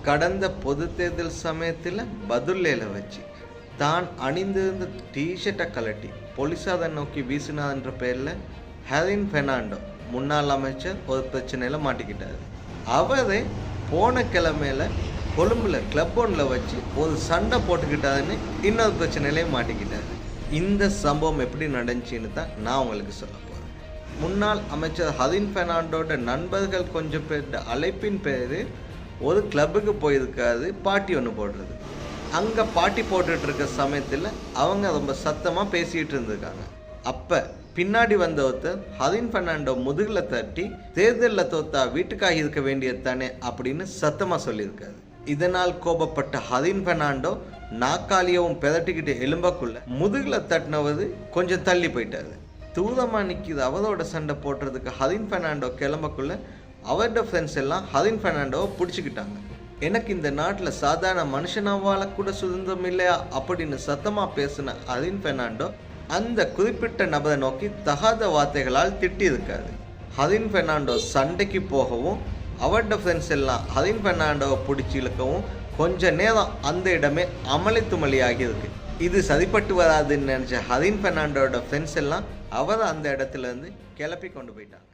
கடந்த பொது தேர்தல் சமயத்தில் பதுல்லையில் வச்சு தான் அணிந்திருந்த டிஷர்ட்டை கலட்டி போலீஸாரை நோக்கி வீசினான்ற பேரில் ஹெலின் பெர்னாண்டோ முன்னாள் அமைச்சர் ஒரு பிரச்சனையில் மாட்டிக்கிட்டார். அவரே போன கிழமையில கொழும்புல கிளப் ஒன்றில் வச்சு ஒரு சண்டை போட்டுக்கிட்டாருன்னு இன்னொரு பிரச்சனையிலே மாட்டிக்கிட்டாரு. இந்த சம்பவம் எப்படி நடந்துச்சின்னு தான் நான் உங்களுக்கு சொல்ல போகிறேன். முன்னாள் அமைச்சர் ஹெலின் பெர்னாண்டோட நண்பர்கள் கொஞ்சம் பேர் அழைப்பின் பேர் ஒரு கிளப்புக்கு போயிருக்காரு பார்ட்டி ஒன்று போடுறது. அங்கே பார்ட்டி போட்டுட்டு இருக்க சமயத்தில் அவங்க ரொம்ப சத்தமாக பேசிகிட்டு இருந்திருக்காங்க. அப்போ பின்னாடி வந்த ஒருத்தர் ஹெலின் பெர்னாண்டோ முதுகில் தட்டி தேர்தலில் தோத்தா வீட்டுக்காக இருக்க வேண்டியது தானே அப்படின்னு சத்தமாக சொல்லியிருக்காரு. இதனால் கோபப்பட்ட ஹெலின் பெர்னாண்டோ நாக்காளியவும் பெதட்டிக்கிட்டு எலும்பக்குள்ள முதுகில் தட்டினவது கொஞ்சம் தள்ளி போயிட்டாரு. தூரமாக நிற்கிது அவரோட சண்டை போடுறதுக்கு ஹெலின் பெர்னாண்டோ கிளம்பக்குள்ள அவரோட ஃப்ரெண்ட்ஸ் எல்லாம் ஹெலின் பெர்னாண்டோவை பிடிச்சிக்கிட்டாங்க. எனக்கு இந்த நாட்டில் சாதாரண மனுஷனாக வாழக்கூட சுதந்திரம் இல்லையா அப்படின்னு சத்தமாக பேசின ஹெலின் பெர்னாண்டோ அந்த குறிப்பிட்ட நபரை நோக்கி தகாத வார்த்தைகளால் திட்டி இருக்காரு. ஹெலின் பெர்னாண்டோ சண்டைக்கு போகவும் அவரோட ஃப்ரெண்ட்ஸ் எல்லாம் ஹெலின் பெர்னாண்டோவை பிடிச்சி இழுக்கவும் கொஞ்ச நேரம் அந்த இடமே அமளி துமளி ஆகியிருக்கு. இது சரிப்பட்டு வராதுன்னு நினச்ச ஹெலின் பெர்னாண்டோட ஃப்ரெண்ட்ஸ் எல்லாம் அவரை அந்த இடத்துல இருந்து கிளப்பி கொண்டு போயிட்டாங்க.